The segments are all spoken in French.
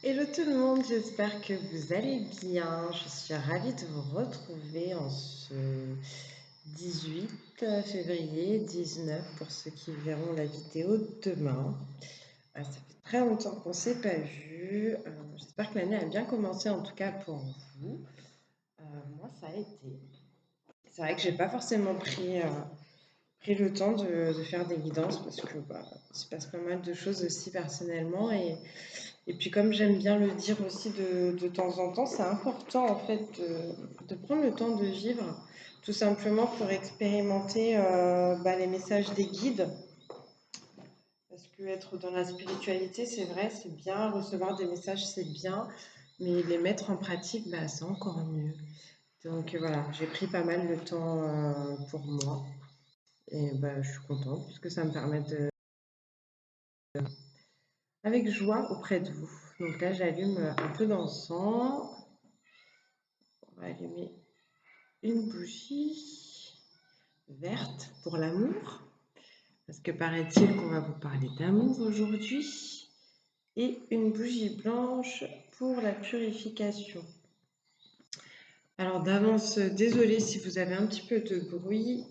Hello tout le monde, j'espère que vous allez bien. Je suis ravie de vous retrouver en ce 18 février 19 pour ceux qui verront la vidéo demain. Ça fait très longtemps qu'on ne s'est pas vu. J'espère que l'année a bien commencé en tout cas pour vous. Moi ça a été. C'est vrai que j'ai pas forcément pris le temps de faire des guidances parce que il se passe pas mal de choses aussi personnellement et puis comme j'aime bien le dire aussi de temps en temps, c'est important en fait de prendre le temps de vivre, tout simplement pour expérimenter les messages des guides. Parce que être dans la spiritualité, c'est vrai, c'est bien, recevoir des messages, c'est bien, mais les mettre en pratique, c'est encore mieux. Donc voilà, j'ai pris pas mal de temps pour moi et je suis contente puisque ça me permet de, avec joie auprès de vous. Donc là, j'allume un peu d'encens. On va allumer une bougie verte pour l'amour, parce que paraît-il qu'on va vous parler d'amour aujourd'hui, et une bougie blanche pour la purification. Alors d'avance, désolée si vous avez un petit peu de bruit,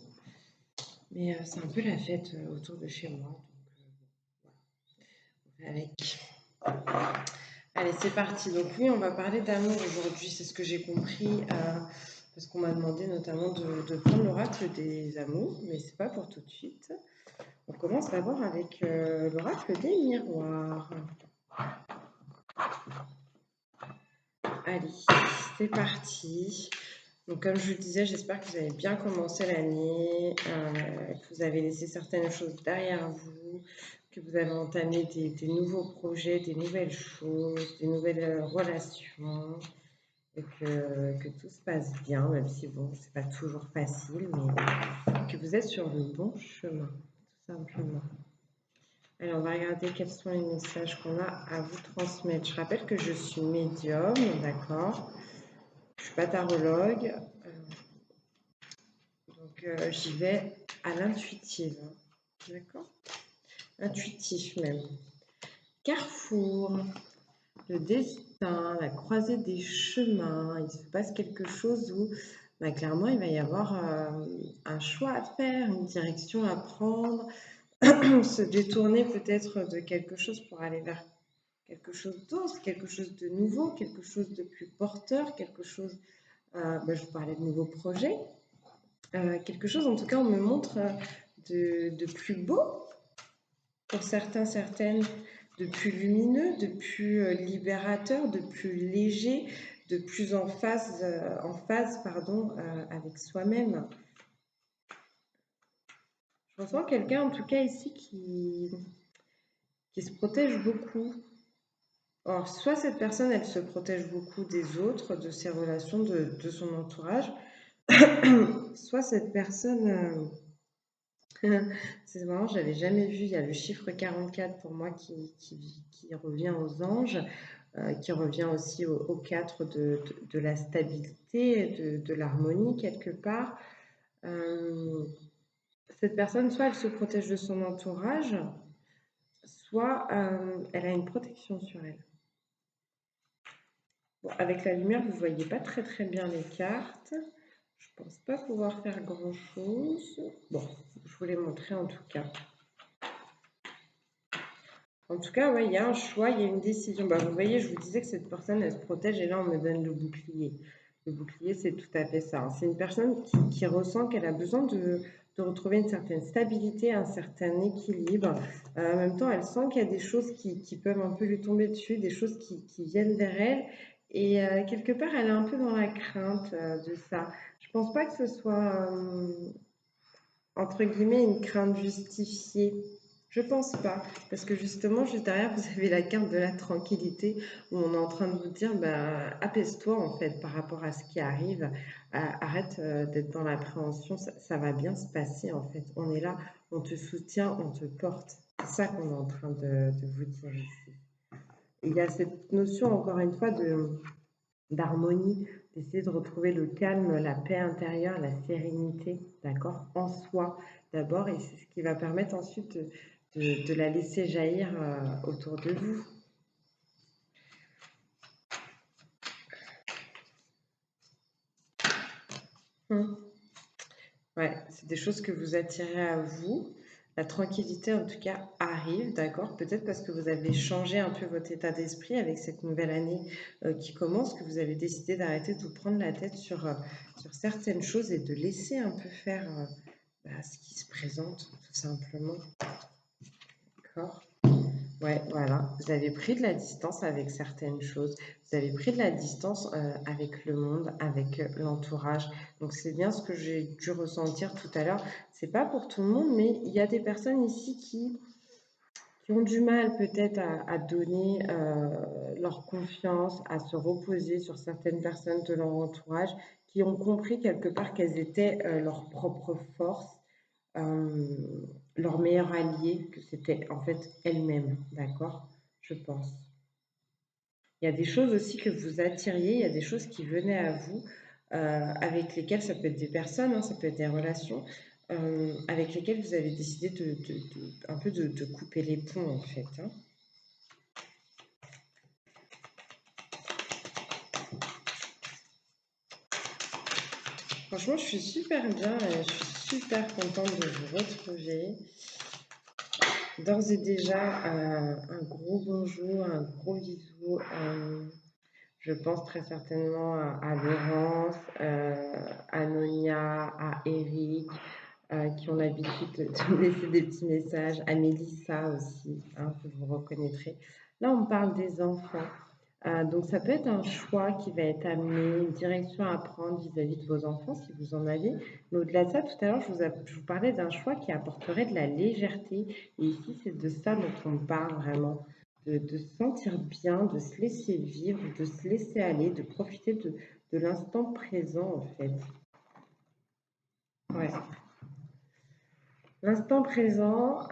mais c'est un peu la fête autour de chez moi, donc voilà, avec. Allez, c'est parti. Donc oui, on va parler d'amour aujourd'hui, c'est ce que j'ai compris, parce qu'on m'a demandé notamment de prendre l'oracle des amours, mais c'est pas pour tout de suite. On commence d'abord avec l'oracle des miroirs. Allez, c'est parti. Donc, comme je vous le disais, j'espère que vous avez bien commencé l'année, que vous avez laissé certaines choses derrière vous, que vous avez entamé des nouveaux projets, des nouvelles choses, des nouvelles relations, et que tout se passe bien, même si bon, c'est pas toujours facile, mais que vous êtes sur le bon chemin, tout simplement. Alors, on va regarder quels sont les messages qu'on a à vous transmettre. Je rappelle que je suis médium, d'accord? Je ne suis pas tarologue. J'y vais à l'intuitive, d'accord? Intuitif même. Carrefour, le destin, la croisée des chemins. Il se passe quelque chose où clairement il va y avoir un choix à faire, une direction à prendre, se détourner peut-être de quelque chose pour aller vers quelque chose d'autre, quelque chose de nouveau, quelque chose de plus porteur, quelque chose, je vous parlais de nouveaux projets, quelque chose en tout cas on me montre de plus beau pour certains, certaines, de plus lumineux, de plus libérateur, de plus léger, de plus en phase, avec soi-même. Je ressens quelqu'un en tout cas ici qui se protège beaucoup. Alors, soit cette personne, elle se protège beaucoup des autres, de ses relations, de son entourage, soit cette personne, c'est marrant, je l'avais jamais vu, il y a le chiffre 44 pour moi qui revient aux anges, qui revient aussi au 4 de la stabilité, de l'harmonie quelque part. Cette personne, soit elle se protège de son entourage, soit elle a une protection sur elle. Bon, avec la lumière, vous ne voyez pas très très bien les cartes. Je ne pense pas pouvoir faire grand chose. Bon, je vous l'ai montré en tout cas. En tout cas, ouais, il y a un choix, il y a une décision. Vous voyez, je vous disais que cette personne, elle se protège et là, on me donne le bouclier. Le bouclier, c'est tout à fait ça, hein. C'est une personne qui ressent qu'elle a besoin de retrouver une certaine stabilité, un certain équilibre. En même temps, elle sent qu'il y a des choses qui peuvent un peu lui tomber dessus, des choses qui viennent vers elle. Et quelque part, elle est un peu dans la crainte de ça. Je ne pense pas que ce soit, entre guillemets, une crainte justifiée. Je pense pas, parce que justement, juste derrière, vous avez la carte de la tranquillité, où on est en train de vous dire, apaise-toi en fait par rapport à ce qui arrive, arrête d'être dans l'appréhension, ça va bien se passer en fait. On est là, on te soutient, on te porte. C'est ça qu'on est en train de vous dire ici. Il y a cette notion, encore une fois, d'harmonie, d'essayer de retrouver le calme, la paix intérieure, la sérénité, d'accord, en soi d'abord, et c'est ce qui va permettre ensuite de la laisser jaillir autour de vous. Mmh. Ouais, c'est des choses que vous attirez à vous. La tranquillité, en tout cas, arrive, d'accord? Peut-être parce que vous avez changé un peu votre état d'esprit avec cette nouvelle année qui commence, que vous avez décidé d'arrêter de vous prendre la tête sur certaines choses et de laisser un peu faire ce qui se présente, tout simplement. D'accord? Ouais, voilà. Vous avez pris de la distance avec certaines choses. Vous avez pris de la distance avec le monde, avec l'entourage. Donc c'est bien ce que j'ai dû ressentir tout à l'heure. C'est pas pour tout le monde, mais il y a des personnes ici qui ont du mal peut-être à donner leur confiance, à se reposer sur certaines personnes de leur entourage, qui ont compris quelque part qu'elles étaient leur propre force, euh, leur meilleur allié, que c'était en fait elles-mêmes, d'accord? Je pense. Il y a des choses aussi que vous attiriez, il y a des choses qui venaient à vous, avec lesquelles ça peut être des personnes, hein, ça peut être des relations, avec lesquelles vous avez décidé un peu de couper les ponts en fait, hein. Franchement, je suis super bien et je suis super contente de vous retrouver. D'ores et déjà, un gros bonjour, un gros bisou. Je pense très certainement à Laurence, à Nonia, à Eric, qui ont l'habitude de me laisser des petits messages, à Mélissa aussi, hein, que vous reconnaîtrez. Là, on parle des enfants. Donc, ça peut être un choix qui va être amené, une direction à prendre vis-à-vis de vos enfants, si vous en avez. Mais au-delà de ça, tout à l'heure, je vous parlais d'un choix qui apporterait de la légèreté. Et ici, c'est de ça dont on parle vraiment. De se sentir bien, de se laisser vivre, de se laisser aller, de profiter de l'instant présent, en fait. Ouais. L'instant présent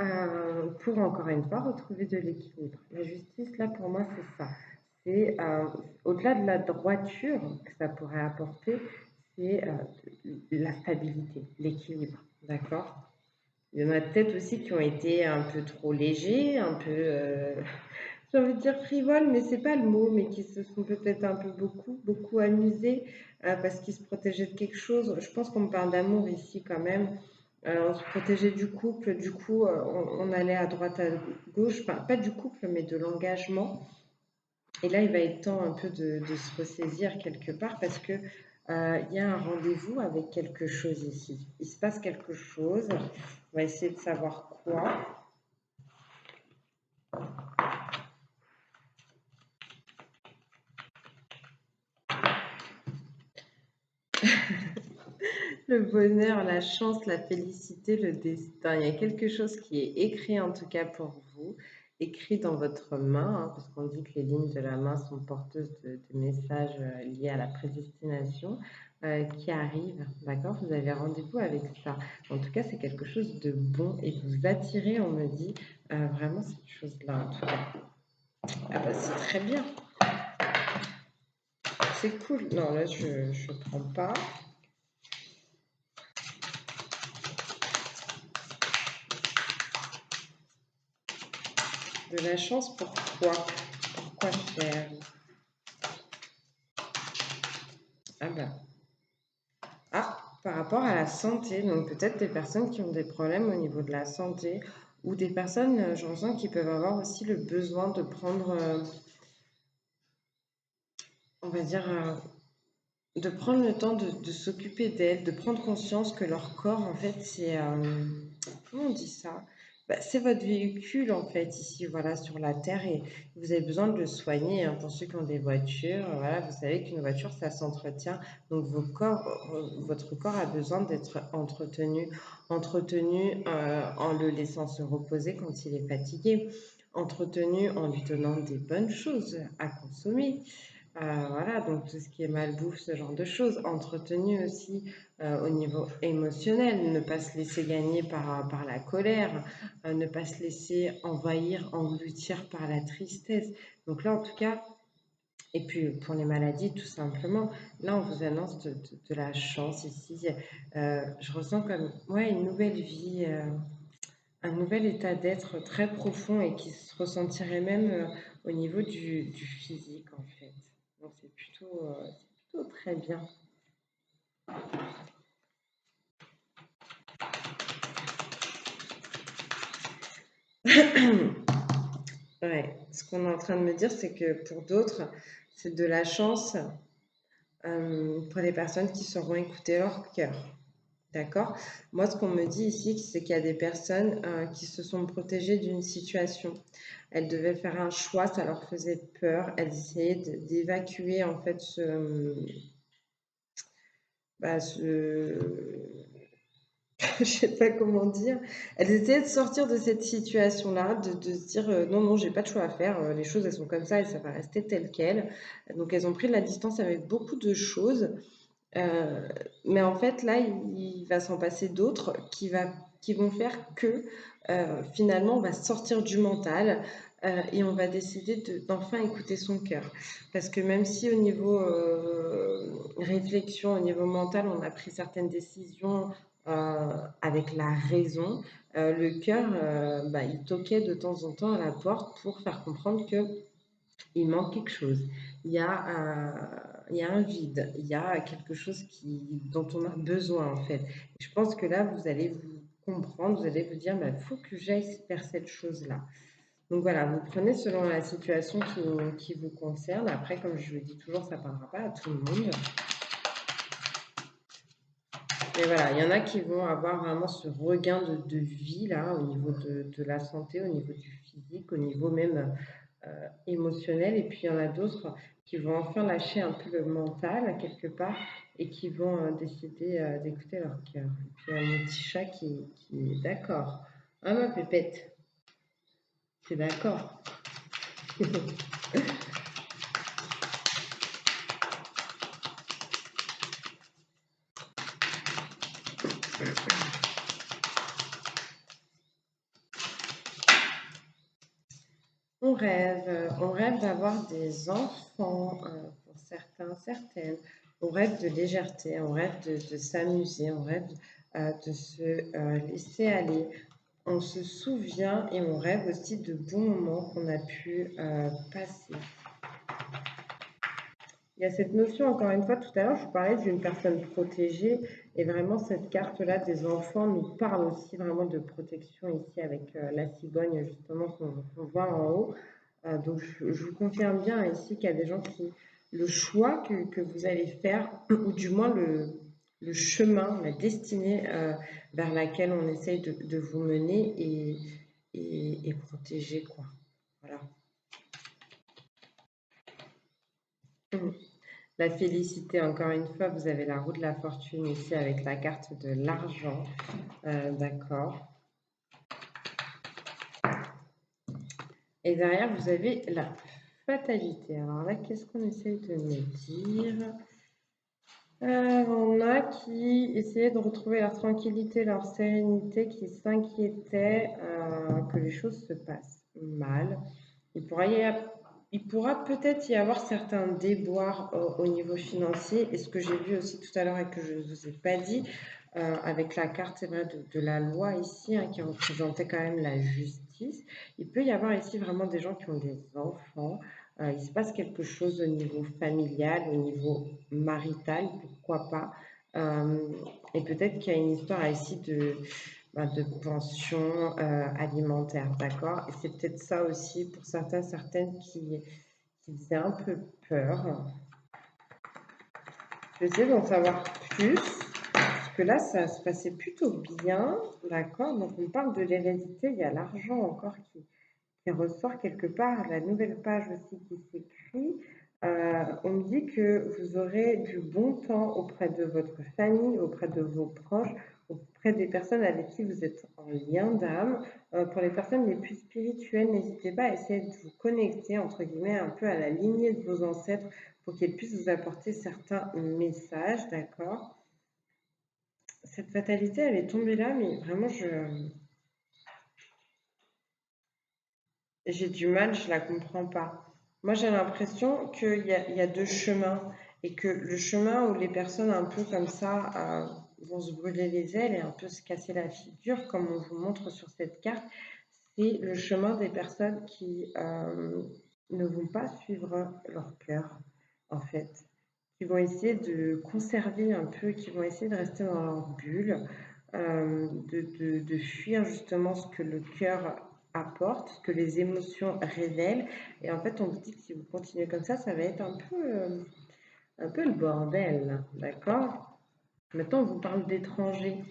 pour encore une fois retrouver de l'équilibre. La justice, là, pour moi, c'est ça. C'est au-delà de la droiture que ça pourrait apporter, c'est la stabilité, l'équilibre. D'accord? Il y en a peut-être aussi qui ont été un peu trop légers, un peu, j'ai envie de dire frivoles, mais c'est pas le mot, mais qui se sont peut-être un peu beaucoup amusés parce qu'ils se protégeaient de quelque chose. Je pense qu'on me parle d'amour ici quand même. On se protégeait du couple, du coup, on allait à droite, à gauche, enfin, pas du couple, mais de l'engagement. Et là, il va être temps un peu de se ressaisir quelque part parce que il y a un rendez-vous avec quelque chose ici. Il se passe quelque chose. On va essayer de savoir quoi. Le bonheur, la chance, la félicité, le destin. Il y a quelque chose qui est écrit en tout cas pour vous, écrit dans votre main, hein, parce qu'on dit que les lignes de la main sont porteuses de messages liés à la prédestination qui arrivent. D'accord? Vous avez rendez-vous avec ça. En tout cas, c'est quelque chose de bon et vous attirez, on me dit, vraiment cette chose-là en tout cas. Ah bah, c'est très bien. C'est cool. Non, là, je ne prends pas. De la chance, pourquoi? Pourquoi faire? Ah bah. Ah, par rapport à la santé, donc peut-être des personnes qui ont des problèmes au niveau de la santé ou des personnes, je ressens, qui peuvent avoir aussi le besoin de prendre, on va dire, de prendre le temps de s'occuper d'elles, de prendre conscience que leur corps, en fait, c'est, comment on dit ça? Bah, c'est votre véhicule, en fait, ici, voilà, sur la terre, et vous avez besoin de le soigner, hein. Pour ceux qui ont des voitures, voilà, vous savez qu'une voiture, ça s'entretient. Donc, votre corps a besoin d'être entretenu en le laissant se reposer quand il est fatigué, entretenu en lui donnant des bonnes choses à consommer. Voilà, donc tout ce qui est malbouffe, ce genre de choses. Entretenu aussi au niveau émotionnel, ne pas se laisser gagner par la colère, ne pas se laisser envahir, engloutir par la tristesse. Donc là, en tout cas, et puis pour les maladies, tout simplement, là, on vous annonce de la chance ici. Je ressens comme ouais, une nouvelle vie, un nouvel état d'être très profond et qui se ressentirait même au niveau du physique, en fait. Donc c'est plutôt très bien. Ouais, ce qu'on est en train de me dire, c'est que pour d'autres, c'est de la chance pour les personnes qui sauront écouter leur cœur. D'accord? Moi, ce qu'on me dit ici, c'est qu'il y a des personnes qui se sont protégées d'une situation. Elles devaient faire un choix, ça leur faisait peur. Elles essayaient d'évacuer en fait ce je sais pas comment dire. Elles essayaient de sortir de cette situation-là, de se dire non, non, j'ai pas de choix à faire, les choses elles sont comme ça et ça va rester tel quel. Donc elles ont pris de la distance avec beaucoup de choses. Euh, mais en fait, là, il va s'en passer d'autres qui vont faire que finalement, on va sortir du mental et on va décider d'enfin écouter son cœur. Parce que même si au niveau réflexion, au niveau mental, on a pris certaines décisions avec la raison, le cœur, il toquait de temps en temps à la porte pour faire comprendre que il manque quelque chose. Il y a un vide, il y a quelque chose dont on a besoin en fait. Je pense que là, vous allez vous comprendre, vous allez vous dire, il faut que j'aille vers cette chose-là. Donc voilà, vous prenez selon la situation qui vous concerne. Après, comme je le dis toujours, ça ne parlera pas à tout le monde. Mais voilà, il y en a qui vont avoir vraiment ce regain de vie là, au niveau de la santé, au niveau du physique, au niveau même émotionnel. Et puis il y en a d'autres qui vont enfin lâcher un peu le mental quelque part et qui vont décider d'écouter leur cœur. Et puis il y a mon petit chat qui est d'accord. Ah ma pépette, c'est d'accord. On rêve d'avoir des enfants pour certains, certaines. On rêve de légèreté, on rêve de s'amuser, on rêve de se laisser aller. On se souvient et on rêve aussi de bons moments qu'on a pu passer. Il y a cette notion, encore une fois, tout à l'heure, je vous parlais d'une personne protégée et vraiment cette carte-là des enfants nous parle aussi vraiment de protection ici avec la cigogne justement qu'on voit en haut. Donc je vous confirme bien ici qu'il y a des gens qui, le choix que vous allez faire, ou du moins le chemin, la destinée vers laquelle on essaye de vous mener et protéger, quoi. Voilà. La félicité, encore une fois, vous avez la roue de la fortune ici avec la carte de l'argent. D'accord. Et derrière, vous avez la fatalité. Alors là, qu'est-ce qu'on essaye de me dire? On a qui essayaient de retrouver leur tranquillité, leur sérénité, qui s'inquiétaient que les choses se passent mal. Il pourra, il pourra peut-être y avoir certains déboires au niveau financier. Et ce que j'ai vu aussi tout à l'heure et que je ne vous ai pas dit, avec la carte, c'est vrai, de la loi ici, hein, qui représentait quand même la justice, il peut y avoir ici vraiment des gens qui ont des enfants. Il se passe quelque chose au niveau familial, au niveau marital, pourquoi pas. Euh, et peut-être qu'il y a une histoire ici de pension alimentaire, d'accord? Et c'est peut-être ça aussi pour certains, certaines qui faisaient un peu peur. Je vais essayer d'en savoir plus, parce que là, ça se passait plutôt bien, d'accord? Donc on parle de l'hérédité, il y a l'argent encore qui ressort quelque part, la nouvelle page aussi qui s'écrit. On me dit que vous aurez du bon temps auprès de votre famille, auprès de vos proches, auprès des personnes avec qui vous êtes en lien d'âme. Pour les personnes les plus spirituelles, n'hésitez pas à essayer de vous connecter, entre guillemets, un peu à la lignée de vos ancêtres pour qu'ils puissent vous apporter certains messages, d'accord? Cette fatalité, elle est tombée là, mais vraiment, j'ai du mal, je la comprends pas. Moi, j'ai l'impression il y a deux chemins et que le chemin où les personnes un peu comme ça vont se brûler les ailes et un peu se casser la figure, comme on vous montre sur cette carte, c'est le chemin des personnes qui ne vont pas suivre leur cœur, en fait, qui vont essayer de conserver un peu, qui vont essayer de rester dans leur bulle, de fuir justement ce que le cœur apportent, ce que les émotions révèlent. Et en fait, on vous dit que si vous continuez comme ça va être un peu le bordel, d'accord? Maintenant, on vous parle d'étrangers.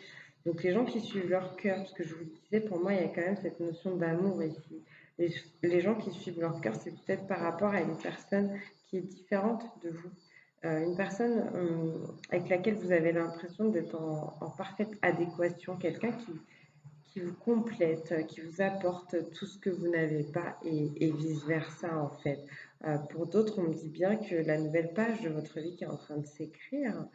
Donc, les gens qui suivent leur cœur, parce que je vous disais, pour moi, il y a quand même cette notion d'amour ici. Les, les gens qui suivent leur cœur, c'est peut-être par rapport à une personne qui est différente de vous. Une personne avec laquelle vous avez l'impression d'être en parfaite adéquation, quelqu'un qui vous complète, qui vous apporte tout ce que vous n'avez pas et vice-versa en fait. Pour d'autres, on me dit bien que la nouvelle page de votre vie qui est en train de s'écrire,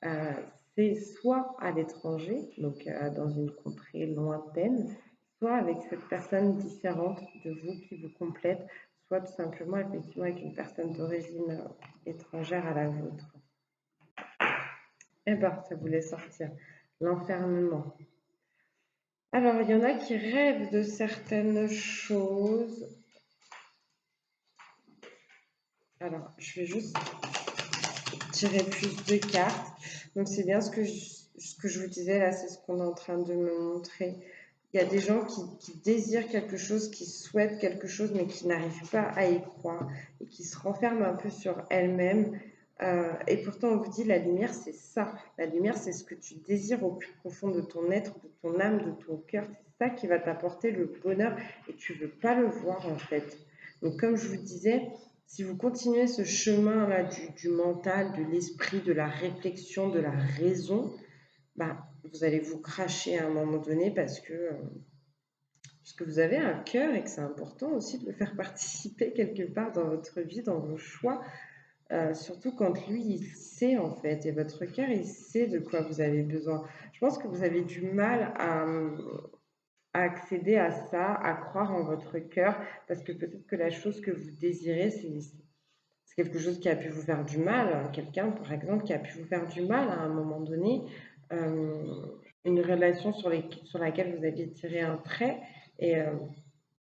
euh, c'est soit à l'étranger, donc dans une contrée lointaine, soit avec cette personne différente de vous qui vous complète, soit tout simplement effectivement avec une personne d'origine étrangère à la vôtre. Eh ben, ça voulait sortir. L'enfermement. Alors, il y en a qui rêvent de certaines choses. Alors, je vais juste tirer plus de cartes. Donc, c'est bien ce que je vous disais là, c'est ce qu'on est en train de me montrer. Il y a des gens qui désirent quelque chose, qui souhaitent quelque chose, mais qui n'arrivent pas à y croire et qui se renferment un peu sur elles-mêmes. Et pourtant, on vous dit, la lumière, c'est ça. La lumière, c'est ce que tu désires au plus profond de ton être, de ton âme, de ton cœur. C'est ça qui va t'apporter le bonheur et tu ne veux pas le voir en fait. Donc, comme je vous disais, si vous continuez ce chemin-là du mental, de l'esprit, de la réflexion, de la raison, bah, vous allez vous cracher à un moment donné parce que vous avez un cœur et que c'est important aussi de le faire participer quelque part dans votre vie, dans vos choix, surtout quand lui, il sait en fait, et votre cœur, il sait de quoi vous avez besoin. Je pense que vous avez du mal à accéder à ça, à croire en votre cœur, parce que peut-être que la chose que vous désirez, c'est quelque chose qui a pu vous faire du mal, quelqu'un par exemple qui a pu vous faire du mal à un moment donné, euh, une relation sur laquelle vous aviez tiré un trait, et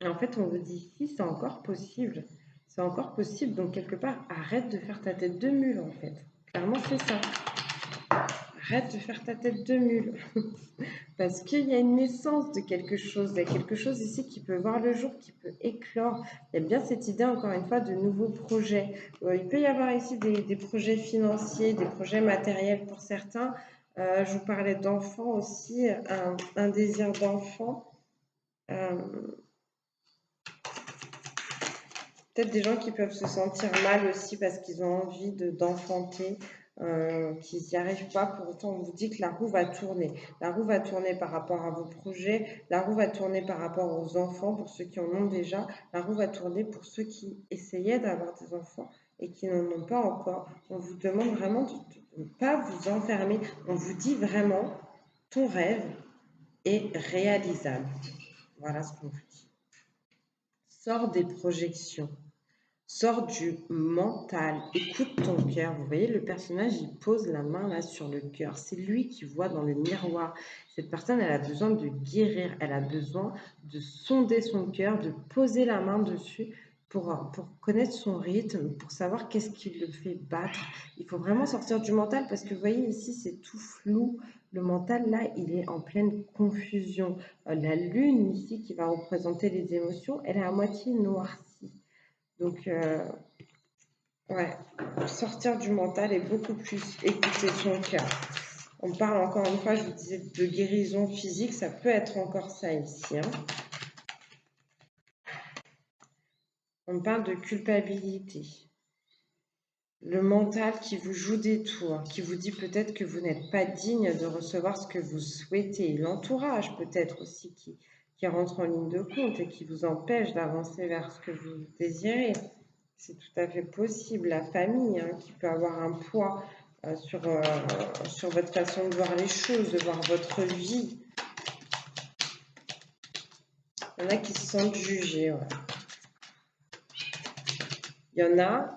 en fait on vous dit si c'est encore possible, c'est encore possible, donc quelque part arrête de faire ta tête de mule en fait, clairement c'est ça, arrête de faire ta tête de mule. Parce qu'il y a une naissance de quelque chose, il y a quelque chose ici qui peut voir le jour, qui peut éclore. Il y a bien cette idée, encore une fois, de nouveaux projets. Il peut y avoir ici des projets financiers, des projets matériels pour certains. Je vous parlais d'enfants aussi, un désir d'enfant. Euh, Peut-être des gens qui peuvent se sentir mal aussi parce qu'ils ont envie d'enfanter, qu'ils n'y arrivent pas. Pour autant, on vous dit que la roue va tourner. La roue va tourner par rapport à vos projets, la roue va tourner par rapport aux enfants, pour ceux qui en ont déjà, la roue va tourner pour ceux qui essayaient d'avoir des enfants et qui n'en ont pas encore. On vous demande vraiment de ne pas vous enfermer. On vous dit vraiment, ton rêve est réalisable. Voilà ce qu'on vous dit. Sors des projections. Sors du mental, écoute ton cœur. Vous voyez, le personnage, il pose la main là sur le cœur. C'est lui qui voit dans le miroir. Cette personne, elle a besoin de guérir. Elle a besoin de sonder son cœur, de poser la main dessus pour connaître son rythme, pour savoir qu'est-ce qui le fait battre. Il faut vraiment sortir du mental parce que vous voyez ici, c'est tout flou. Le mental, là, il est en pleine confusion. La lune ici, qui va représenter les émotions, elle est à moitié noircie. Donc, ouais, sortir du mental et beaucoup plus écouter son cœur. On parle encore une fois, je vous disais, de guérison physique, ça peut être encore ça ici. Hein. On parle de culpabilité. Le mental qui vous joue des tours, qui vous dit peut-être que vous n'êtes pas digne de recevoir ce que vous souhaitez. L'entourage peut-être aussi qui rentre en ligne de compte et qui vous empêche d'avancer vers ce que vous désirez. C'est tout à fait possible. La famille hein, qui peut avoir un poids sur votre façon de voir les choses, de voir votre vie. Il y en a qui se sentent jugés. Ouais. Il y en a,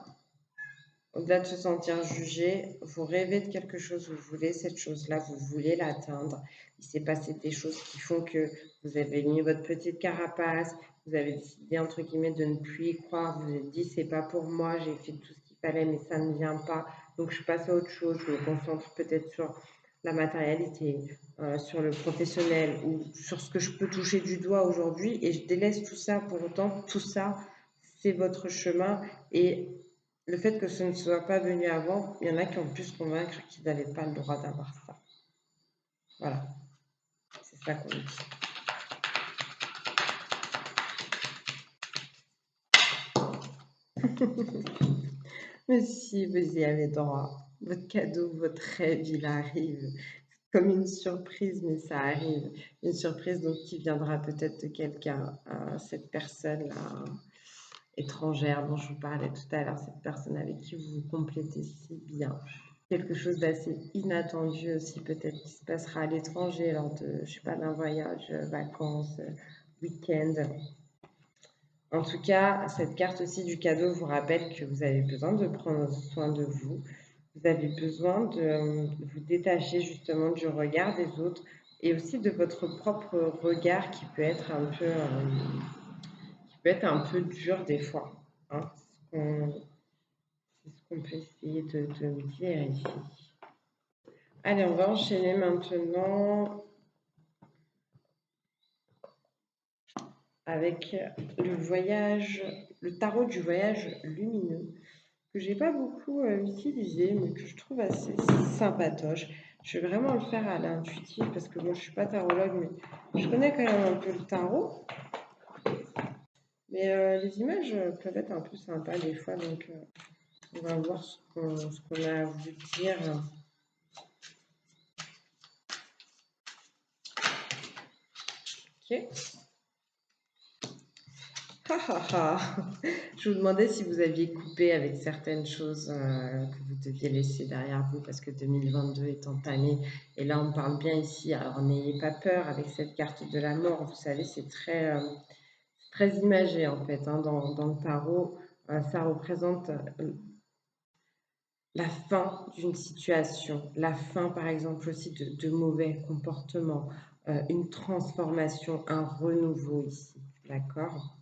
au-delà de se sentir jugé, vous rêvez de quelque chose, vous voulez cette chose-là, vous voulez l'atteindre. Il s'est passé des choses qui font que vous avez mis votre petite carapace, vous avez décidé, entre guillemets, de ne plus y croire, vous vous êtes dit, c'est pas pour moi, j'ai fait tout ce qu'il fallait, mais ça ne vient pas. Donc je passe à autre chose, je me concentre peut-être sur la matérialité, sur le professionnel ou sur ce que je peux toucher du doigt aujourd'hui et je délaisse tout ça. Pour autant, tout ça, c'est votre chemin et le fait que ce ne soit pas venu avant, il y en a qui ont pu se convaincre qu'ils n'avaient pas le droit d'avoir ça. Voilà, c'est ça qu'on dit. Mais si vous y avez droit, votre cadeau, votre rêve, il arrive comme une surprise, mais ça arrive. Une surprise donc qui viendra peut-être de quelqu'un, cette personne-là étrangère dont je vous parlais tout à l'heure, cette personne avec qui vous vous complétez si bien. Quelque chose d'assez inattendu aussi peut-être qui se passera à l'étranger lors de, je sais pas, d'un voyage, vacances, week-end. En tout cas, cette carte aussi du cadeau vous rappelle que vous avez besoin de prendre soin de vous. Vous avez besoin de vous détacher justement du regard des autres et aussi de votre propre regard qui peut être un peu dur des fois, hein. C'est ce qu'on peut essayer de me dire ici. Allez, on va enchaîner maintenant avec le tarot du voyage lumineux, que j'ai pas beaucoup utilisé, mais que je trouve assez sympatoche. Je vais vraiment le faire à l'intuitif parce que moi je suis pas tarologue, mais je connais quand même un peu le tarot. Mais les images peuvent être un peu sympas des fois, donc on va voir ce qu'on a voulu dire. Ok. Ha ha ha. Je vous demandais si vous aviez coupé avec certaines choses que vous deviez laisser derrière vous parce que 2022 est entamé. Et là, on parle bien ici. Alors, n'ayez pas peur avec cette carte de la mort. Vous savez, c'est très imagé en fait, hein, dans le tarot. Ça représente la fin d'une situation, la fin par exemple aussi de mauvais comportements, une transformation, un renouveau ici. D'accord?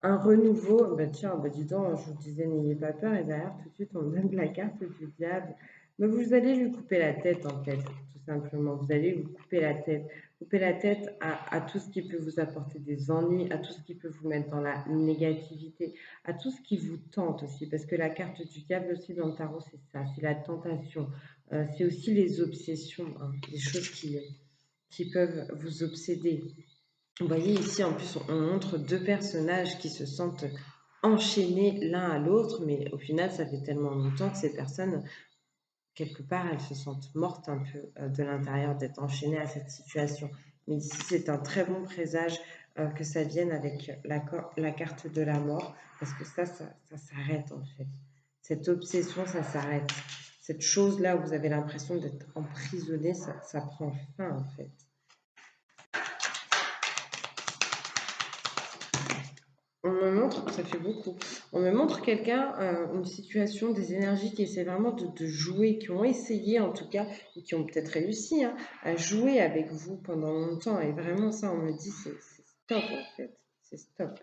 Un renouveau, bah tiens, bah dis donc, je vous disais n'ayez pas peur, et derrière tout de suite on me donne la carte du diable. Mais vous allez lui couper la tête en fait, tout simplement. Vous allez lui couper la tête à tout ce qui peut vous apporter des ennuis, à tout ce qui peut vous mettre dans la négativité, à tout ce qui vous tente aussi, parce que la carte du diable aussi dans le tarot, c'est ça, c'est la tentation. C'est aussi les obsessions, hein, les choses qui peuvent vous obséder. Vous voyez ici, en plus, on montre deux personnages qui se sentent enchaînés l'un à l'autre, mais au final, ça fait tellement longtemps que ces personnes, quelque part, elles se sentent mortes un peu de l'intérieur d'être enchaînées à cette situation. Mais ici, c'est un très bon présage que ça vienne avec la carte de la mort, parce que ça s'arrête en fait. Cette obsession, ça s'arrête. Cette chose-là où vous avez l'impression d'être emprisonné, ça prend fin en fait. On me montre, ça fait beaucoup. On me montre quelqu'un, une situation, des énergies qui essaient vraiment de jouer, qui ont essayé en tout cas, et qui ont peut-être réussi hein, à jouer avec vous pendant longtemps. Et vraiment, ça, on me dit, c'est stop en fait. C'est stop.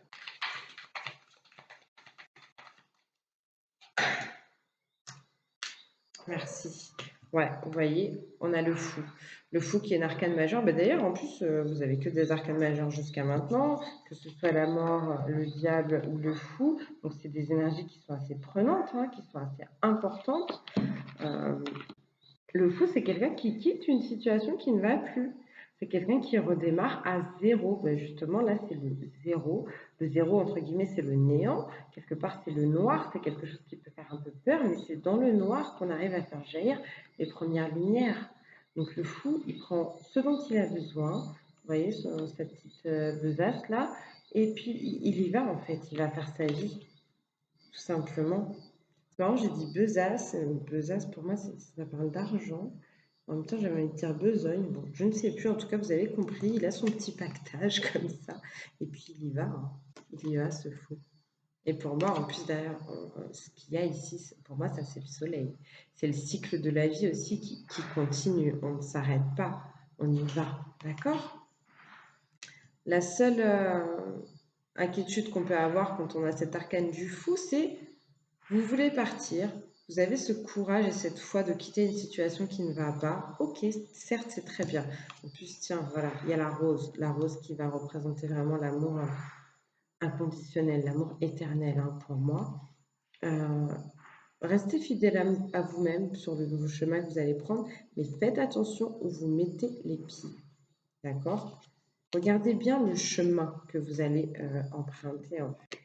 Merci. Ouais, vous voyez, on a le fou. Le fou qui est un arcane majeur. Bah, d'ailleurs, en plus, vous avez que des arcanes majeurs jusqu'à maintenant, que ce soit la mort, le diable ou le fou. Donc, c'est des énergies qui sont assez prenantes, hein, qui sont assez importantes. Euh, le fou, c'est quelqu'un qui quitte une situation qui ne va plus. C'est quelqu'un qui redémarre à zéro. Ben justement, là, c'est le zéro. Le zéro, entre guillemets, c'est le néant. Quelque part, c'est le noir. C'est quelque chose qui peut faire un peu peur, mais c'est dans le noir qu'on arrive à faire jaillir les premières lumières. Donc, le fou, il prend ce dont il a besoin. Vous voyez, cette petite besace là. Et puis, il y va, en fait. Il va faire sa vie, tout simplement. C'est marrant, j'ai dit besace. Besace, pour moi, ça parle d'argent. En même temps, j'avais envie de dire besogne. Bon, je ne sais plus. En tout cas, vous avez compris. Il a son petit pactage comme ça. Et puis, il y va, hein. Il y va, ce fou. Et pour moi, en plus, d'ailleurs, ce qu'il y a ici, pour moi, ça, c'est le soleil. C'est le cycle de la vie aussi qui continue. On ne s'arrête pas. On y va. D'accord? La seule inquiétude qu'on peut avoir quand on a cet arcane du fou, c'est vous voulez partir, vous avez ce courage et cette foi de quitter une situation qui ne va pas. Ok, certes, c'est très bien. En plus, tiens, voilà, il y a la rose qui va représenter vraiment l'amour inconditionnel, l'amour éternel hein, pour moi. Euh, Restez fidèle à vous-même sur le nouveau chemin que vous allez prendre, mais faites attention où vous mettez les pieds. D'accord? Regardez bien le chemin que vous allez emprunter en fait.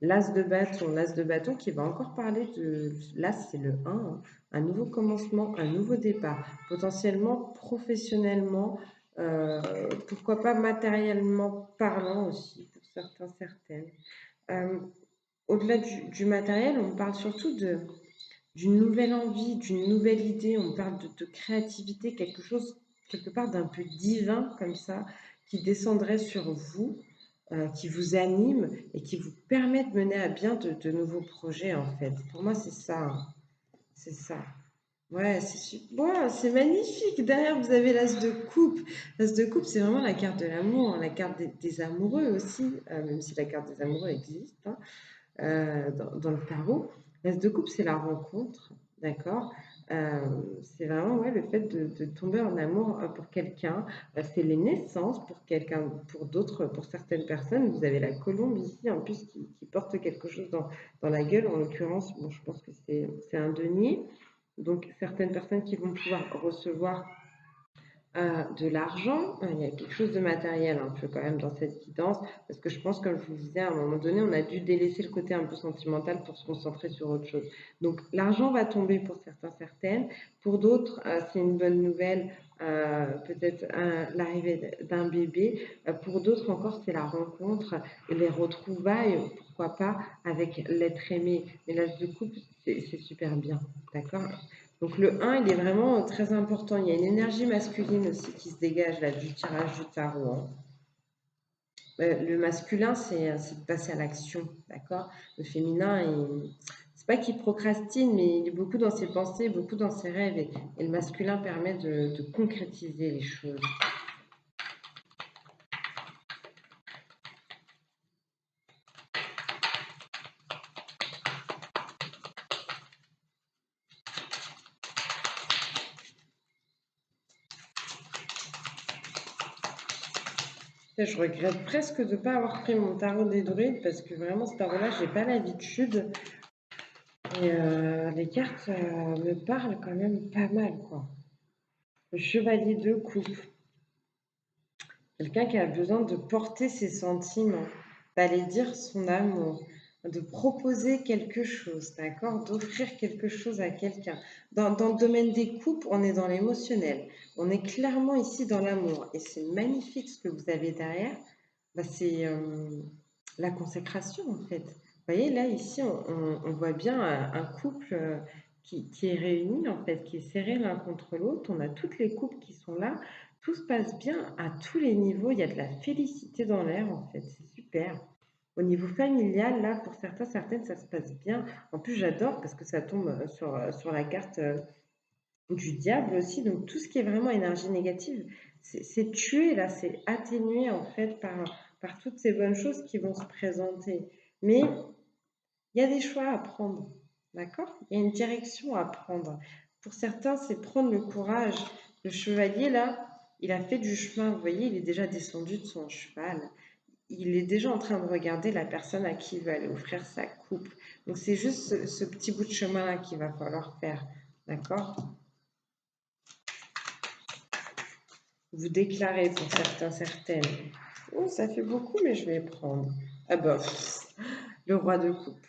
L'as de bâton qui va encore parler de... L'as, c'est le 1, hein, un nouveau commencement, un nouveau départ, potentiellement professionnellement, pourquoi pas matériellement parlant aussi, pour certains, certaines. Euh, Au-delà du matériel, on parle surtout d'une nouvelle envie, d'une nouvelle idée, on parle de créativité, quelque chose, quelque part d'un peu divin comme ça, qui descendrait sur vous, qui vous anime et qui vous permet de mener à bien de nouveaux projets en fait. Pour moi, c'est ça, hein. C'est ça. Ouais, ouais, c'est magnifique. Derrière, vous avez l'as de coupe. L'as de coupe, c'est vraiment la carte de l'amour, hein, la carte des amoureux aussi, même si la carte des amoureux existe, hein dans le tarot. L'as de coupe, c'est la rencontre, d'accord. C'est vraiment ouais, le fait de tomber en amour pour quelqu'un. C'est les naissances pour quelqu'un, pour d'autres, pour certaines personnes. Vous avez la colombe ici, en plus, qui porte quelque chose dans la gueule. En l'occurrence, bon, je pense que c'est un denier. Donc, certaines personnes qui vont pouvoir recevoir de l'argent, il y a quelque chose de matériel un peu quand même dans cette guidance, parce que je pense, comme je vous disais, à un moment donné, on a dû délaisser le côté un peu sentimental pour se concentrer sur autre chose. Donc l'argent va tomber pour certains, certaines. Pour d'autres, c'est une bonne nouvelle, peut-être l'arrivée d'un bébé. Pour d'autres encore, c'est la rencontre et les retrouvailles, pourquoi pas, avec l'être aimé. Mais l'as de coupe, c'est super bien, d'accord. Donc le 1, il est vraiment très important. Il y a une énergie masculine aussi qui se dégage là du tirage du tarot, hein. Le masculin, c'est de passer à l'action, d'accord. Le féminin, c'est pas qu'il procrastine, mais il est beaucoup dans ses pensées, beaucoup dans ses rêves. Et le masculin permet de concrétiser les choses. Je regrette presque de ne pas avoir pris mon tarot des druides parce que vraiment ce tarot-là, je n'ai pas l'habitude. Et les cartes me parlent quand même pas mal, quoi. Le chevalier de coupe. Quelqu'un qui a besoin de porter ses sentiments, d'aller dire son amour, de proposer quelque chose, d'accord? D'offrir quelque chose à quelqu'un. Dans le domaine des couples, on est dans l'émotionnel. On est clairement ici dans l'amour. Et c'est magnifique ce que vous avez derrière. Bah, c'est la consécration, en fait. Vous voyez, là, ici, on voit bien un couple qui est réuni, en fait, qui est serré l'un contre l'autre. On a toutes les couples qui sont là. Tout se passe bien à tous les niveaux. Il y a de la félicité dans l'air, en fait. C'est super. Au niveau familial, là, pour certains, certaines, ça se passe bien. En plus, j'adore parce que ça tombe sur la carte du diable aussi. Donc, tout ce qui est vraiment énergie négative, c'est tué, là. C'est atténué, en fait, par toutes ces bonnes choses qui vont se présenter. Mais il y a des choix à prendre. D'accord? Il y a une direction à prendre. Pour certains, c'est prendre le courage. Le chevalier, là, il a fait du chemin. Vous voyez, il est déjà descendu de son cheval. Il est déjà en train de regarder la personne à qui il veut aller offrir sa coupe. Donc, c'est juste ce petit bout de chemin-là qu'il va falloir faire. D'accord? Vous déclarez pour certains, certaines. Oh, ça fait beaucoup, mais je vais prendre. Ah bah, le roi de coupe.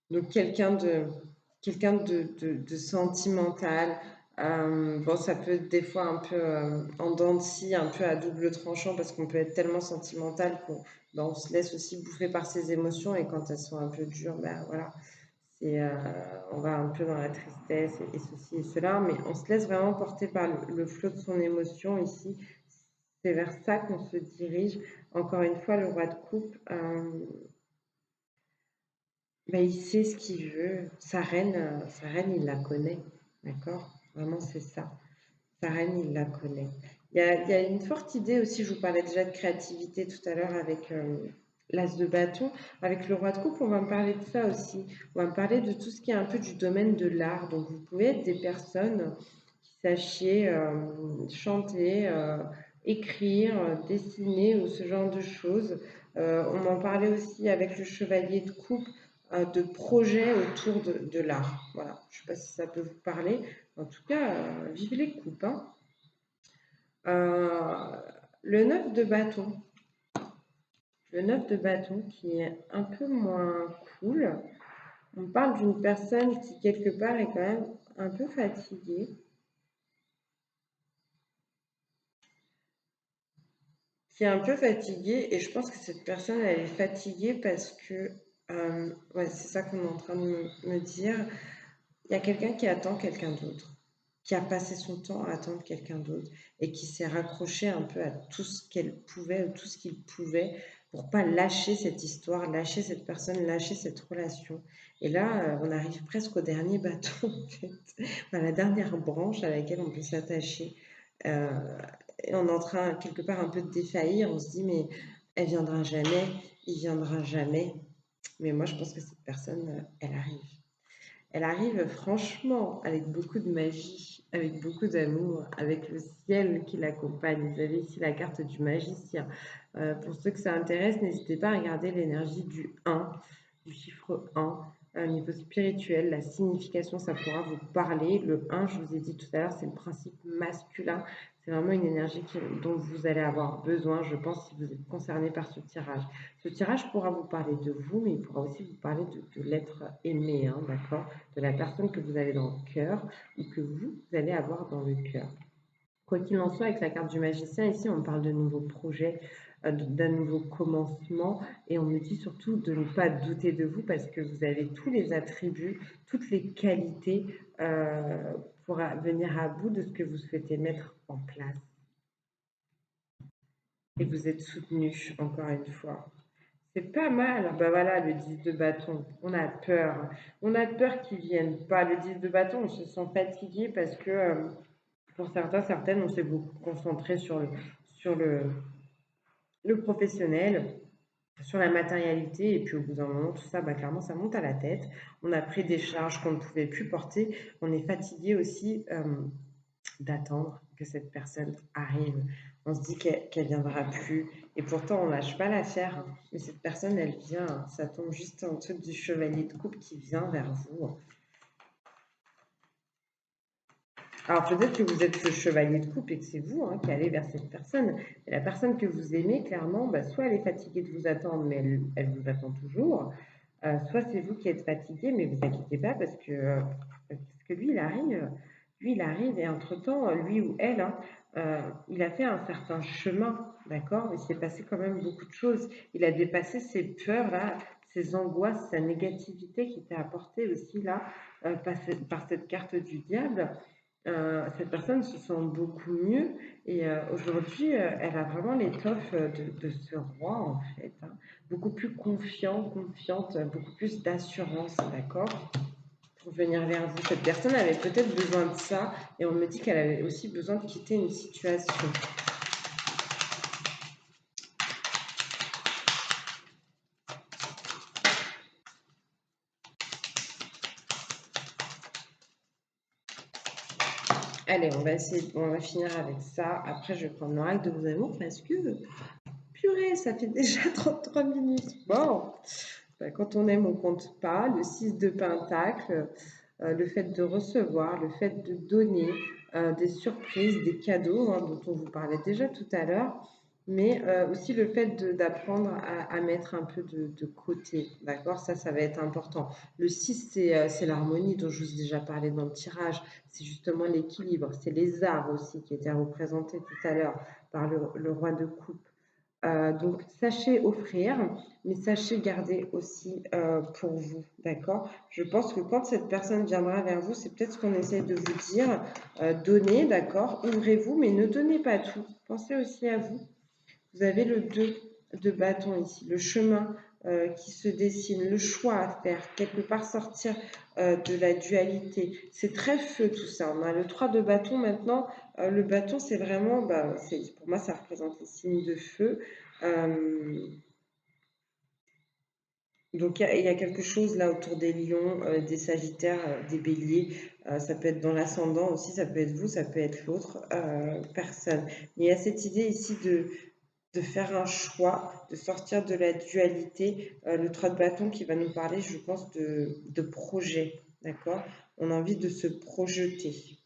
Donc quelqu'un de sentimental. Bon, ça peut être des fois un peu en dents de scie, un peu à double tranchant parce qu'on peut être tellement sentimental qu'on ben, on se laisse aussi bouffer par ses émotions et quand elles sont un peu dures, ben voilà, on va un peu dans la tristesse et ceci et cela, mais on se laisse vraiment porter par le flot de son émotion ici. C'est vers ça qu'on se dirige. Encore une fois, le roi de coupe. Ben, il sait ce qu'il veut. Sa reine, il la connaît. D'accord? Vraiment, c'est ça. Sa reine, il la connaît. Il y a une forte idée aussi, je vous parlais déjà de créativité tout à l'heure avec l'as de bâton. Avec le roi de coupe, on va me parler de ça aussi. On va me parler de tout ce qui est un peu du domaine de l'art. Donc, vous pouvez être des personnes qui sachiez chanter, écrire, dessiner ou ce genre de choses. On m'en parlait aussi avec le chevalier de coupe de projets autour de l'art. Voilà, je ne sais pas si ça peut vous parler. En tout cas, vive les coupes, hein. Euh, le 9 de bâton. Le 9 de bâton qui est un peu moins cool. On parle d'une personne qui, quelque part, est quand même un peu fatiguée. Qui est un peu fatiguée, et je pense que cette personne, elle est fatiguée parce que, ouais, c'est ça qu'on est en train de me dire. Il y a quelqu'un qui attend quelqu'un d'autre, qui a passé son temps à attendre quelqu'un d'autre et qui s'est raccroché un peu à tout ce qu'elle pouvait ou tout ce qu'il pouvait pour pas lâcher cette histoire, lâcher cette personne, lâcher cette relation. Et là, on arrive presque au dernier bateau, en fait, à la dernière branche à laquelle on peut s'attacher. Euh, et on est en train, quelque part, un peu de défaillir. On se dit, mais elle viendra jamais, il viendra jamais. Mais moi, je pense que cette personne, elle arrive. Elle arrive franchement avec beaucoup de magie, avec beaucoup d'amour, avec le ciel qui l'accompagne. Vous avez ici la carte du magicien. Pour ceux que ça intéresse, n'hésitez pas à regarder l'énergie du 1, du chiffre 1. Au niveau spirituel, la signification, ça pourra vous parler. Le 1, je vous ai dit tout à l'heure, c'est le principe masculin. C'est vraiment une énergie dont vous allez avoir besoin, je pense, si vous êtes concerné par ce tirage. Ce tirage pourra vous parler de vous, mais il pourra aussi vous parler de l'être aimé, hein, d'accord, de la personne que vous avez dans le cœur ou que vous allez avoir dans le cœur. Quoi qu'il en soit, avec la carte du magicien, ici, on parle de nouveaux projets, d'un nouveau commencement, et on me dit surtout de ne pas douter de vous parce que vous avez tous les attributs, toutes les qualités pour venir à bout de ce que vous souhaitez mettre en place. Et vous êtes soutenu, encore une fois. C'est pas mal. Ben voilà, le 10 de bâton. On a peur. On a peur qu'ils viennent pas. Le 10 de bâton, on se sent fatigué parce que pour certains, certaines, on s'est beaucoup concentré sur le professionnel, sur la matérialité. Et puis au bout d'un moment, tout ça, bah, clairement, ça monte à la tête. On a pris des charges qu'on ne pouvait plus porter. On est fatigué aussi d'attendre que cette personne arrive. On se dit qu'elle viendra plus. Et pourtant, on lâche pas l'affaire, hein. Mais cette personne, elle vient, hein. Ça tombe juste en dessous du chevalier de coupe qui vient vers vous. Alors peut-être que vous êtes le chevalier de coupe et que c'est vous, hein, qui allez vers cette personne. Et la personne que vous aimez, clairement, bah, soit elle est fatiguée de vous attendre, mais elle vous attend toujours. Soit c'est vous qui êtes fatigué, mais vous inquiétez pas parce que lui, il arrive et entre-temps, lui ou elle, hein, il a fait un certain chemin, d'accord? Il s'est passé quand même beaucoup de choses. Il a dépassé ses peurs, là, ses angoisses, sa négativité qui était apportée aussi, là, par cette carte du diable. Cette personne se sent beaucoup mieux et aujourd'hui, elle a vraiment l'étoffe de ce roi en fait, hein. Beaucoup plus confiant, confiante, beaucoup plus d'assurance, d'accord, pour venir vers vous. Cette personne avait peut-être besoin de ça et on me dit qu'elle avait aussi besoin de quitter une situation. Allez, on va finir avec ça. Après, je vais prendre l'oracle de vos amours parce que, purée, ça fait déjà 33 minutes. Bon, ben, quand on aime, on compte pas. Le 6 de Pentacle, le fait de recevoir, le fait de donner des surprises, des cadeaux, hein, dont on vous parlait déjà tout à l'heure, mais aussi le fait d'apprendre à mettre un peu de côté, d'accord? Ça va être important. Le 6, c'est l'harmonie dont je vous ai déjà parlé dans le tirage, c'est justement l'équilibre, c'est les arts aussi qui étaient représentés tout à l'heure par le roi de coupe. Donc, sachez offrir, mais sachez garder aussi pour vous, d'accord? Je pense que quand cette personne viendra vers vous, c'est peut-être ce qu'on essaie de vous dire. Donnez, d'accord? Ouvrez-vous, mais ne donnez pas tout. Pensez aussi à vous. Vous avez le 2 de bâton ici, le chemin qui se dessine, le choix à faire, quelque part sortir de la dualité. C'est très feu tout ça. On a le 3 de bâton maintenant. Le bâton, c'est vraiment, bah, pour moi, ça représente les signes de feu. Euh, Donc il y a quelque chose là autour des lions, des sagittaires, des béliers, ça peut être dans l'ascendant aussi, ça peut être vous, ça peut être l'autre, personne. Mais il y a cette idée ici de faire un choix, de sortir de la dualité. Le 3 de bâton qui va nous parler, je pense, de projet, d'accord? On a envie de se projeter.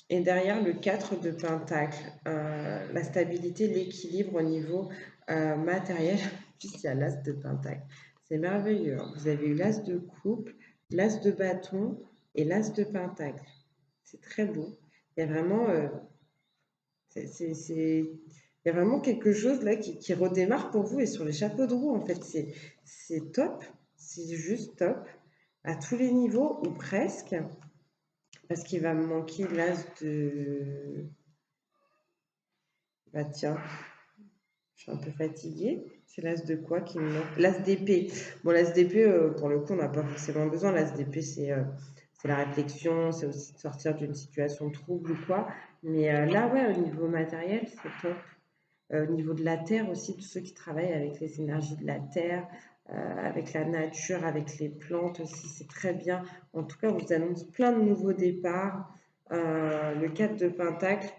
Et derrière le 4 de pentacle, la stabilité, l'équilibre au niveau matériel, puis il y a l'as de pentacle. C'est merveilleux, hein. Vous avez eu l'as de coupe, l'as de bâton et l'as de pentacle. C'est très beau. Il y a vraiment, il y a vraiment quelque chose là qui redémarre pour vous et sur les chapeaux de roue, en fait, c'est top. C'est juste top à tous les niveaux ou presque. Parce qu'il va me manquer l'as de... Bah tiens, je suis un peu fatiguée. C'est l'as de quoi qui me manque? L'as d'épée. Bon, l'as d'épée, pour le coup, on n'a pas forcément besoin. L'as d'épée, c'est la réflexion, c'est aussi de sortir d'une situation trouble ou quoi. Mais là, ouais, au niveau matériel, c'est top. Au niveau de la terre aussi, tous ceux qui travaillent avec les énergies de la terre, avec la nature, avec les plantes aussi, c'est très bien. En tout cas, on vous annonce plein de nouveaux départs. Le 4 de Pentacle,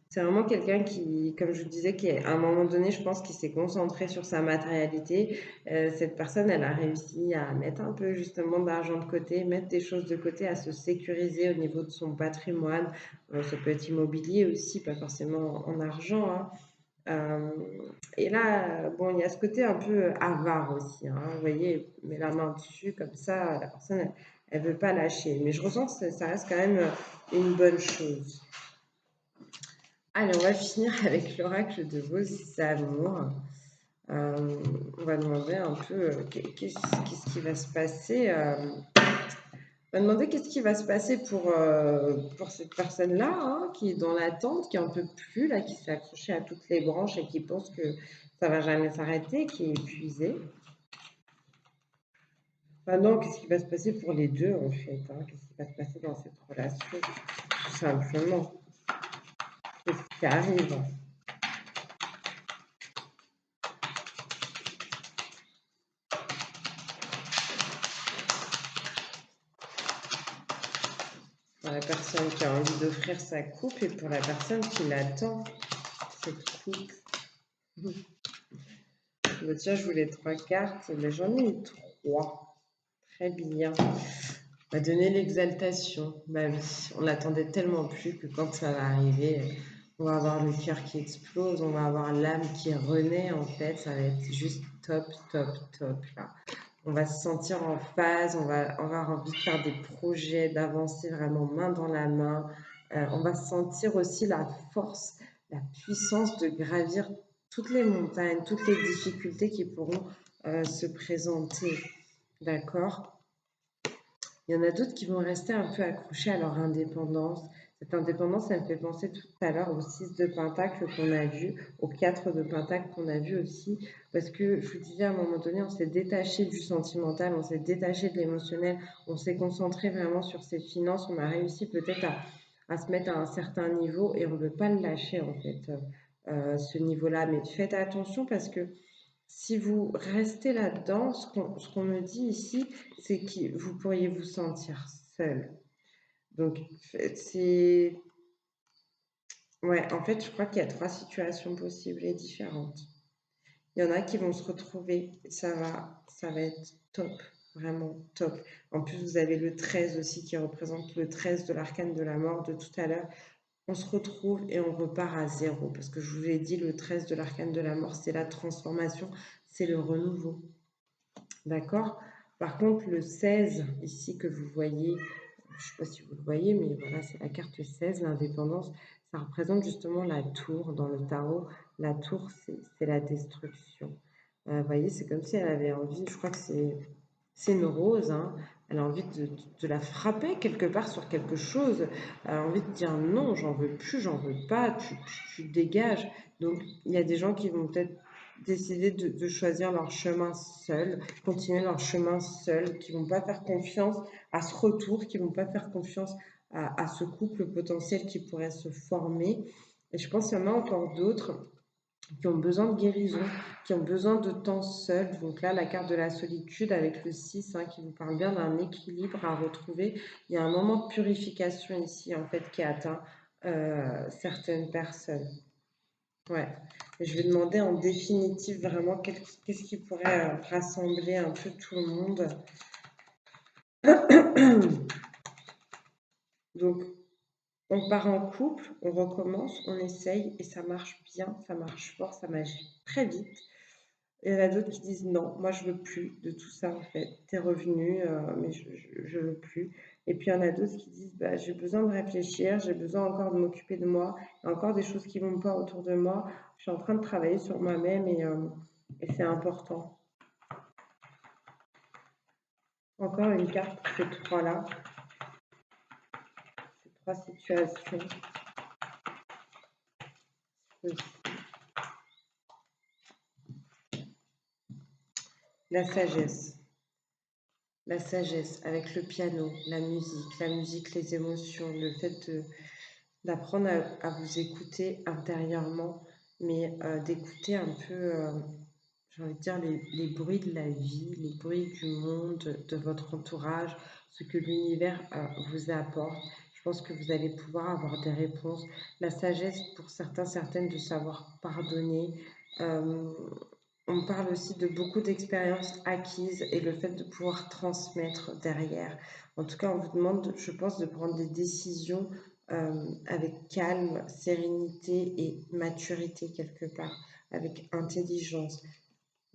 c'est vraiment quelqu'un qui, comme je vous disais, qui à un moment donné, je pense, qu'il s'est concentré sur sa matérialité. Cette personne, elle a réussi à mettre un peu justement d'argent de côté, mettre des choses de côté, à se sécuriser au niveau de son patrimoine. Ça peut être immobilier aussi, pas forcément en argent, hein. Euh, et là, bon, il y a ce côté un peu avare aussi, hein. Vous voyez, il met la main dessus comme ça, la personne, elle veut pas lâcher. Mais je ressens que ça reste quand même une bonne chose. Allez, on va finir avec l'oracle de vos amours. Euh, on va demander un peu qu'est-ce qui va se passer. On va demander qu'est-ce qui va se passer pour cette personne-là, hein, qui est dans l'attente, qui en peut plus, là, qui s'est accrochée à toutes les branches et qui pense que ça va jamais s'arrêter, qui est épuisée. Maintenant, qu'est-ce qui va se passer pour les deux, en fait, hein, qu'est-ce qui va se passer dans cette relation, tout simplement. Qu'est-ce qui arrive? Pour la personne qui a envie d'offrir sa coupe et pour la personne qui l'attend, cette coupe. Bah, tiens, je voulais 3 cartes, mais j'en ai eu 3. Très bien. On va donner l'exaltation. Bah oui, on l'attendait tellement plus que quand ça va arriver, on va avoir le cœur qui explose, on va avoir l'âme qui renaît en fait. Ça va être juste top, top, top là. On va se sentir en phase, on va avoir envie de faire des projets, d'avancer vraiment main dans la main. On va sentir aussi la force, la puissance de gravir toutes les montagnes, toutes les difficultés qui pourront se présenter. D'accord? Il y en a d'autres qui vont rester un peu accrochés à leur indépendance. Cette indépendance, ça me fait penser tout à l'heure au 6 de Pentacle qu'on a vu, au 4 de Pentacle qu'on a vu aussi, parce que je vous disais à un moment donné, on s'est détaché du sentimental, on s'est détaché de l'émotionnel, on s'est concentré vraiment sur ses finances, on a réussi peut-être à se mettre à un certain niveau et on ne veut pas le lâcher en fait, ce niveau-là. Mais faites attention parce que si vous restez là-dedans, ce qu'on me dit ici, c'est que vous pourriez vous sentir seul. Donc, c'est... Ouais, en fait, je crois qu'il y a 3 situations possibles et différentes. Il y en a qui vont se retrouver, ça va être top, vraiment top. En plus, vous avez le 13 aussi qui représente le 13 de l'arcane de la mort de tout à l'heure. On se retrouve et on repart à zéro. Parce que je vous l'ai dit, le 13 de l'arcane de la mort, c'est la transformation, c'est le renouveau. D'accord? Par contre, le 16, ici, que vous voyez, je ne sais pas si vous le voyez, mais voilà, c'est la carte 16, l'indépendance. Ça représente justement la tour dans le tarot. La tour, c'est la destruction. Vous voyez, c'est comme si elle avait envie, je crois que c'est une rose, hein. Elle a envie de la frapper quelque part sur quelque chose. Elle a envie de dire non, j'en veux plus, j'en veux pas, tu dégages. Donc, il y a des gens qui vont peut-être décider de choisir leur chemin seul, continuer leur chemin seul, qui vont pas faire confiance à ce retour, qui vont pas faire confiance à ce couple potentiel qui pourrait se former. Et je pense qu'il y en a encore d'autres qui ont besoin de guérison, qui ont besoin de temps seul. Donc là, la carte de la solitude avec le 6 qui vous parle bien d'un équilibre à retrouver. Il y a un moment de purification ici, en fait, qui atteint certaines personnes. Ouais. Et je vais demander en définitive vraiment qu'est-ce qui pourrait rassembler un peu tout le monde. Donc, on part en couple, on recommence, on essaye et ça marche bien, ça marche fort, ça marche très vite. Et il y en a d'autres qui disent non, moi je veux plus de tout ça en fait. T'es revenu, mais je veux plus. Et puis il y en a d'autres qui disent bah, j'ai besoin de réfléchir, j'ai besoin encore de m'occuper de moi. Il y a encore des choses qui vont pas autour de moi. Je suis en train de travailler sur moi-même et c'est important. Encore une carte pour ces trois-là, ces trois situations. La sagesse. La sagesse avec le piano, la musique, les émotions, le fait d'apprendre à vous écouter intérieurement, mais d'écouter un peu, j'ai envie de dire, les bruits de la vie, les bruits du monde, de votre entourage, ce que l'univers vous apporte. Je pense que vous allez pouvoir avoir des réponses. La sagesse pour certains, certaines, de savoir pardonner. Euh, on parle aussi de beaucoup d'expériences acquises et le fait de pouvoir transmettre derrière. En tout cas, on vous demande, je pense, de prendre des décisions avec calme, sérénité et maturité quelque part, avec intelligence.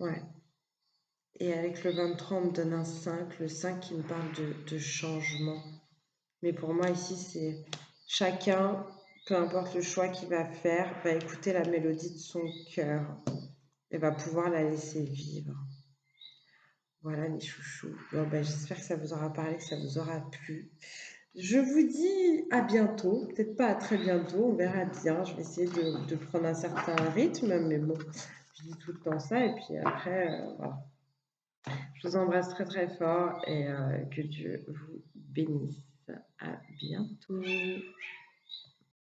Ouais. Et avec le 23, on me donne un 5, le 5 qui me parle de changement. Mais pour moi, ici, c'est chacun, peu importe le choix qu'il va faire, va écouter la mélodie de son cœur et va pouvoir la laisser vivre. Voilà les chouchous. Bon, ben, j'espère que ça vous aura parlé, que ça vous aura plu. Je vous dis à bientôt, peut-être pas à très bientôt, on verra bien. Je vais essayer de prendre un certain rythme, mais bon, je dis tout le temps ça. Et puis après, voilà. Je vous embrasse très très fort et que Dieu vous bénisse. À bientôt.